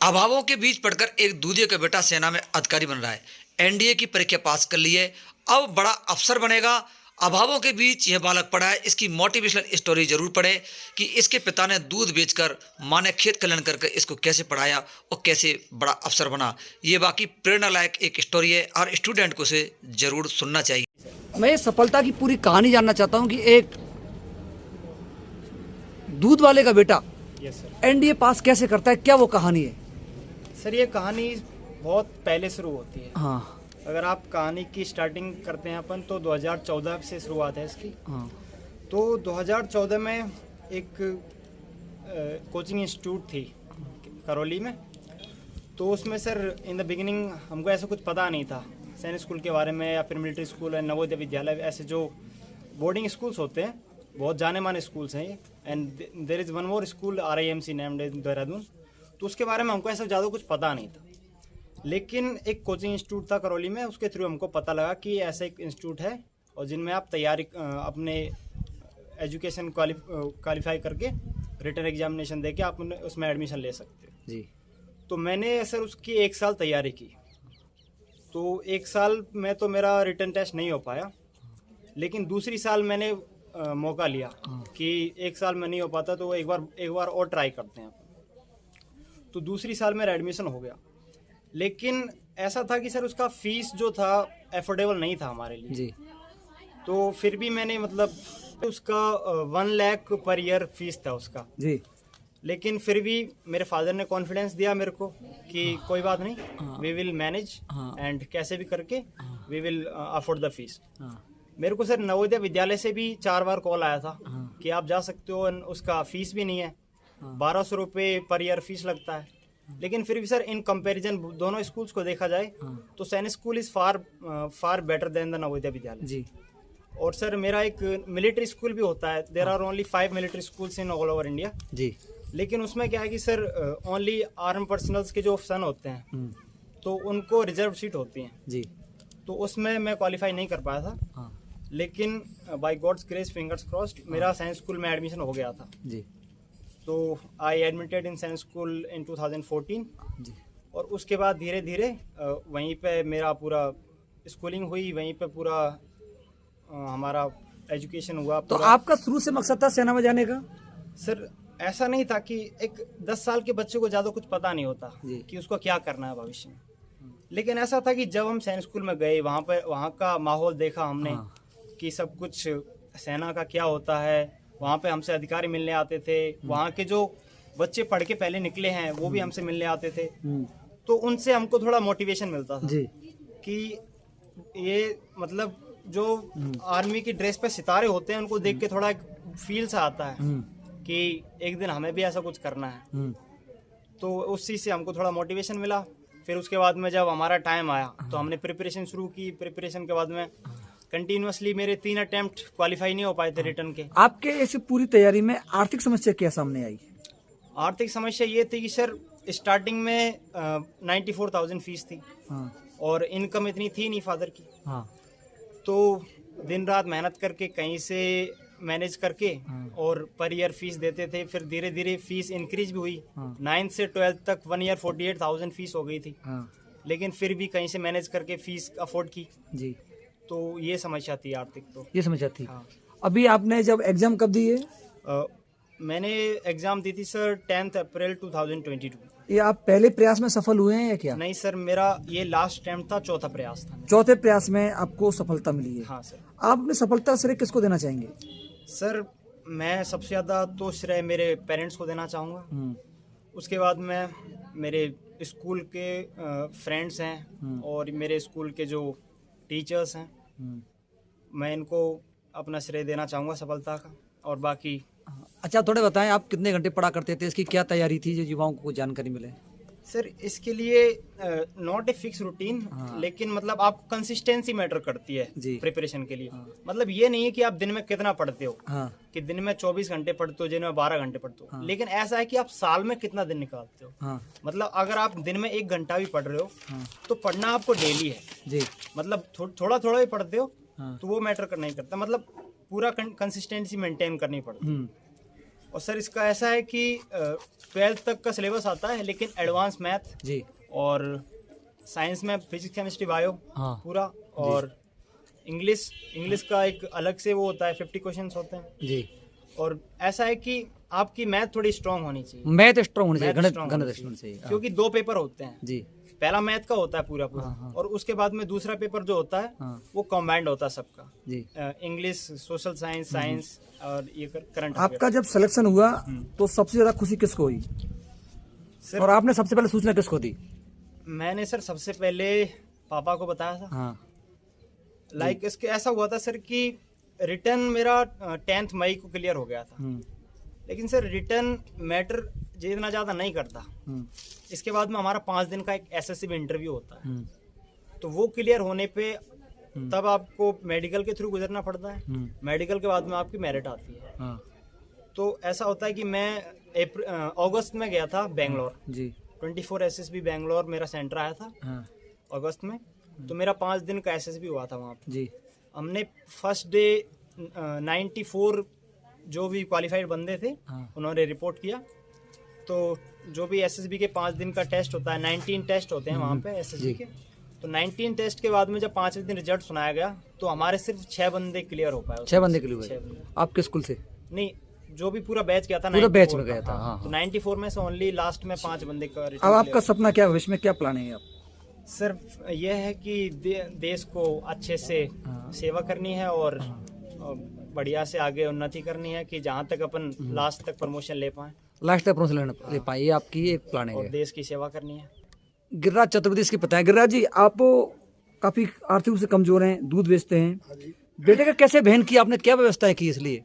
अभावों के बीच पढ़कर एक दूधिया का बेटा सेना में अधिकारी बन रहा है। एनडीए की परीक्षा पास कर ली है, अब बड़ा अफसर बनेगा। अभावों के बीच यह बालक पढ़ा है। इसकी मोटिवेशनल स्टोरी जरूर पढ़े कि इसके पिता ने दूध बेचकर माँ ने खेत कल्याण करके इसको कैसे पढ़ाया और कैसे बड़ा अफसर बना। ये बाकी प्रेरणा लायक एक स्टोरी है और स्टूडेंट को इसे जरूर सुनना चाहिए। मैं ये सफलता की पूरी कहानी जानना चाहता हूँ कि एक दूध वाले का बेटा एनडीए पास कैसे करता है, क्या वो कहानी है? सर ये कहानी बहुत पहले शुरू होती है। हाँ अगर आप कहानी की स्टार्टिंग करते हैं अपन तो 2014 से शुरुआत है इसकी। हाँ तो 2014 में एक कोचिंग इंस्टीट्यूट थी करौली में। तो उसमें सर इन द बिगिनिंग हमको ऐसा कुछ पता नहीं था सैनिक स्कूल के बारे में या फिर मिलिट्री स्कूल है, नवोदय विद्यालय, ऐसे जो बोर्डिंग स्कूल्स होते हैं, बहुत जाने माने स्कूल्स हैं ये। And there is one more school RIMC named in Dehradun. तो उसके बारे में हमको ऐसा ज़्यादा कुछ पता नहीं था, लेकिन एक कोचिंग इंस्टीट्यूट था करौली में, उसके थ्रू हमको पता लगा कि ऐसा एक इंस्टीट्यूट है और जिनमें आप तैयारी अपने एजुकेशन क्वालिफाई करके रिटन एग्जामिनेशन दे के आप उसमें एडमिशन ले सकते हो जी। तो मैंने सर उसकी 1 साल तैयारी की। तो 1 साल में तो मेरा रिटन टेस्ट नहीं हो पाया, लेकिन दूसरी साल मैंने मौका लिया कि 1 साल में नहीं हो पाता तो एक बार और ट्राई करते हैं। तो दूसरी साल मेरा एडमिशन हो गया, लेकिन ऐसा था कि सर उसका फीस जो था एफोर्डेबल नहीं था हमारे लिए जी। तो फिर भी मैंने मतलब उसका 1 लाख पर ईयर फीस था उसका जी। लेकिन फिर भी मेरे फादर ने कॉन्फिडेंस दिया मेरे को कि कोई बात नहीं, वी विल मैनेज एंड कैसे भी करके we will afford the fees. मेरे को सर नवोदय विद्यालय से भी 4 बार कॉल आया था कि आप जा सकते हो, उसका फीस भी नहीं है, 1200 रुपये पर ईयर फीस लगता है। लेकिन फिर भी सर इन कंपैरिजन दोनों स्कूल्स को देखा जाए तो सैनिक school is far better than the Navodaya Vidyalaya जी। और सर मेरा एक मिलिट्री स्कूल भी होता है, there are only 5 military schools in all over India जी। लेकिन उसमें क्या है कि सर ओनली आर्म पर्सनल्स के जो सन होते हैं तो उनको रिजर्व सीट होती हैं जी। तो उसमें मैं क्वालिफाई नहीं कर पाया था लेकिन by God's grace, fingers crossed, मेरा साइंस स्कूल में एडमिशन हो गया था जी। तो I admitted in science school in 2014 जी। और उसके बाद धीरे धीरे वहीं पे मेरा पूरा स्कूलिंग हुई, वहीं पे पूरा हमारा एजुकेशन हुआ। तो आपका शुरू से मकसद था सेना में जाने का? सर ऐसा नहीं था कि एक 10 साल के बच्चे को ज़्यादा कुछ पता नहीं होता कि उसको क्या करना है भविष्य में, लेकिन ऐसा था कि जब हम सैनिक स्कूल में गए, वहाँ का माहौल देखा हमने कि सब कुछ सेना का क्या होता है। वहाँ पे हमसे अधिकारी मिलने आते थे, वहाँ के जो बच्चे पढ़ के पहले निकले हैं वो भी हमसे मिलने आते थे। तो उनसे हमको थोड़ा मोटिवेशन मिलता था कि ये मतलब जो आर्मी की ड्रेस पे सितारे होते हैं उनको देख के थोड़ा एक फील सा आता है कि एक दिन हमें भी ऐसा कुछ करना है। तो उस चीज़ से हमको थोड़ा मोटिवेशन मिला। फिर उसके बाद में जब हमारा टाइम आया तो हमने प्रिपरेशन शुरू की। प्रिपरेशन के बाद में कंटिन्यूअसली मेरे 3 अटेम्प्ट क्वालिफाई नहीं हो पाए थे रिटर्न के। आपके ऐसी पूरी तैयारी में आर्थिक समस्या क्या सामने आई? आर्थिक समस्या ये थी कि सर स्टार्टिंग में 94,000 फीस थी और इनकम इतनी थी नहीं फादर की। तो दिन रात मेहनत करके कहीं से मैनेज करके और पर ईयर फीस देते थे। फिर धीरे धीरे फीस इंक्रीज भी हुई। 9th से 12th तक 1 ईयर 48,000 फीस हो गई थी, लेकिन फिर भी कहीं से मैनेज करके फीस अफोर्ड की जी। तो ये समस्या थी आर्थिक। तो ये समस्या थी। अभी आपने जब एग्जाम कब दी है? मैंने एग्जाम दी थी सर 10 अप्रैल 2022। ये आप पहले प्रयास में सफल हुए हैं या क्या? नहीं सर, मेरा ये लास्ट अटेम्प्ट था, चौथा प्रयास था। चौथे प्रयास में आपको सफलता मिली है? हाँ सर। आप अपनी सफलता का श्रेय किसको देना चाहेंगे? सर मैं सबसे ज़्यादा तो श्रेय मेरे पेरेंट्स को देना चाहूँगा। उसके बाद मैं मेरे स्कूल के फ्रेंड्स हैं और मेरे स्कूल के जो टीचर्स हैं, मैं इनको अपना श्रेय देना चाहूँगा सफलता का। और बाकी अच्छा, थोड़े बताएं आप कितने घंटे पढ़ा करते थे, इसकी क्या तैयारी थी जो युवाओं को जानकारी मिले? सर इसके लिए नॉट ए फिक्स रूटीन, लेकिन मतलब आप कंसिस्टेंसी मैटर करती है प्रिपरेशन के लिए। मतलब ये नहीं है कि आप दिन में कितना पढ़ते हो, कि दिन में 24 घंटे पढ़ते हो, दिन में 12 घंटे पढ़ते हो, लेकिन ऐसा है कि आप साल में कितना दिन निकालते हो। मतलब अगर आप दिन में 1 घंटा भी पढ़ रहे हो तो पढ़ना आपको डेली है जी। मतलब थोड़ा थोड़ा भी पढ़ते हो तो वो मैटर नहीं करता, मतलब पूरा कंसिस्टेंसी मेंटेन करनी पड़ती। और सर इसका ऐसा है कि 12th तक का सिलेबस आता है, लेकिन एडवांस मैथ जी और साइंस में फिजिक्स केमिस्ट्री बायो हाँ पूरा, और इंग्लिश का एक अलग से वो होता है, 50 क्वेश्चंस होते हैं जी। और ऐसा है कि आपकी मैथ थोड़ी स्ट्रांग होनी चाहिए, मैथ स्ट्रांग होनी चाहिए, मैथ गणित strong गणित होनी स्ट्रांग चाहिए। हाँ, क्योंकि 2 पेपर होते हैं। जी पहला मैथ का होता है पूरा पूरा, हाँ, हाँ। और उसके बाद में दूसरा पेपर जो होता है हाँ वो कॉम्बाइंड होता है सबका, जी। इंग्लिश, सोशल साइंस, साइंस और ये करंट आपका जब सिलेक्शन हुआ तो सबसे ज्यादा खुशी किसको हुई सर और आपने सबसे पहले सूचना किसको दी? मैंने सर सबसे पहले पापा को बताया था। हाँ लाइक इसके ऐसा हुआ था सर कि रिटर्न मेरा 10th मई को क्लियर हो गया था, लेकिन सर रिटर्न मैटर जितना ज़्यादा नहीं करता। इसके बाद में हमारा 5 दिन का एक एसएससी में इंटरव्यू होता है, तो वो क्लियर होने पे तब आपको मेडिकल के थ्रू गुजरना पड़ता है। मेडिकल के बाद में आपकी मेरिट आती है। हाँ तो ऐसा होता है कि मैं अगस्त में गया था बेंगलोर, जी 24 एसएसबी बेंगलोर मेरा सेंटर आया था हाँ अगस्त में। तो मेरा 5 दिन का एसएसबी हुआ था वहाँ पे। जी हमने फर्स्ट डे 94 जो भी क्वालिफाइड बंदे थे हाँ उन्होंने रिपोर्ट किया। तो जो भी एसएसबी के 5 दिन का टेस्ट होता है, 19 टेस्ट होते हैं वहाँ पे एसएसबी के। तो 19 टेस्ट के बाद में जब 5वें दिन रिजल्ट सुनाया गया तो हमारे सिर्फ 6 बंदे क्लियर हो पाए। 6 बंदे के लिए 6 हुए। बंदे आप किस स्कूल से? नहीं, जो भी पूरा बैच गया था, पूरा बैच 94 में गया का, था, हाँ, तो हाँ। 94 में से ओनली लास्ट में 5 बंदे का अब रिजल्ट आपका सपना क्या है, भविष्य में क्या प्लानिंग है आप? सिर्फ ये है कि देश को अच्छे से सेवा करनी है और बढ़िया से आगे उन्नति करनी है कि जहाँ तक अपन लास्ट तक प्रमोशन ले पाए लास्ट तक प्रमोशन ले पाए, ये आपकी एक प्लानिंग और है। देश की सेवा करनी है। गिरिराज चतुर्वेदी इसकी पता है। गिरिराज जी, आप काफी आर्थिक रूप से कमजोर हैं, दूध बेचते हैं, बेटे का कैसे बहन की आपने क्या व्यवस्था की इसलिए?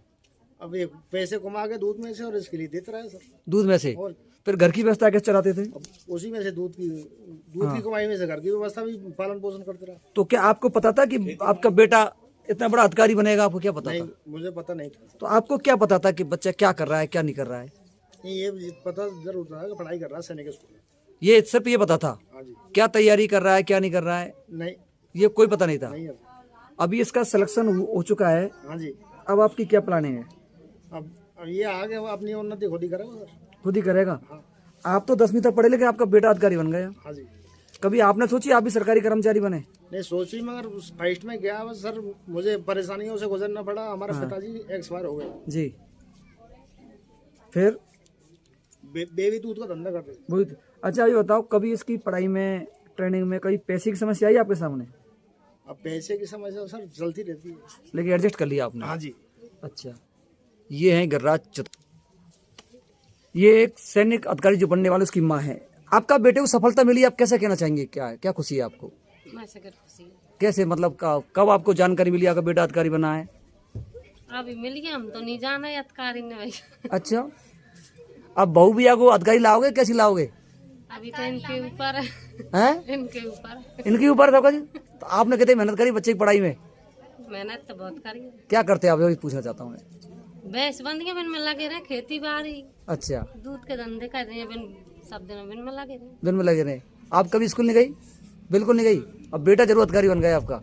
अब ये पैसे कमा के दूध में से और इसके लिए देते रहे सर। दूध में से और फिर घर की व्यवस्था कैसे चलाते थे? अब उसी में से दूध की कमाई में से घर की व्यवस्था भी पालन पोषण करते रहे। तो क्या आपको पता था कि आपका बेटा इतना बड़ा अधिकारी बनेगा? आपको क्या पता नहीं, था? मुझे पता नहीं था। तो आपको क्या पता था कि बच्चा क्या कर रहा है, क्या नहीं कर रहा है? नहीं, ये पता जरूर था कि पढ़ाई कर रहा है सैनिक स्कूल में। ये सिर्फ ये पता था? हाँ जी। क्या तैयारी कर रहा है, क्या नहीं कर रहा है, नहीं ये कोई पता नहीं था? नहीं है। अभी इसका सिलेक्शन हो चुका है, हाँ जी। अब आपकी क्या प्लानिंग है? अब ये आगे वो अपनी उन्नति खुद ही करेगा सर। खुद ही करेगा? हाँ। आप तो 10वीं तक पढ़े, लेकिन आपका बेटा अधिकारी बन गया। हाँ जी। कभी आपने सोची आप भी सरकारी कर्मचारी बने? नहीं सोची, मगर फर्स्ट में गया बस सर, मुझे परेशानियों से गुजरना पड़ा। हमारे पिताजी एक्सपायर हो गए। जी। फिर बेबी दूध का धंधा करते थे। वही तो। अच्छा ये बताओ, कभी इसकी पढ़ाई में, ट्रेनिंग में कभी पैसे की समस्या आई आपके सामने? अब पैसे की समस्या सर चलती रहती है। लेकिन एडजस्ट कर लिया आपने? हाँ जी। अच्छा, ये है गिरिराज ये एक सैनिक अधिकारी जो बनने वाले उसकी माँ है। आपका बेटे को सफलता मिली, आप कैसे कहना चाहेंगे? क्या खुशी है आपको? खुशी कैसे, मतलब कब आपको जानकारी मिली आपका बेटा अधिकारी बना है? अभी मिल गया, हम तो नहीं जाना है अधिकारी ने भाई। अच्छा, अब बहू बिया को अधिकारी लाओगे, कैसी लाओगे? अभी तो इनके ऊपर है, हैं? इनके ऊपर इनके ऊपर था। तो आपने कहते मेहनत करी बच्चे की पढ़ाई में? मेहनत तो बहुत करी है। क्या करते हैं आप, ये पूछना चाहता हूँ मैं। भैंस बंद के बिन में लगे रहे, खेती बाड़ी, अच्छा, दूध के धंधे कर रहे हैं, बिन सब दिन बिन में लगे रहे। दिन में लगे रहे। आप कभी स्कूल नहीं गई? बिल्कुल नहीं गई। अब बेटा जरूर अधिकारी बन गया आपका।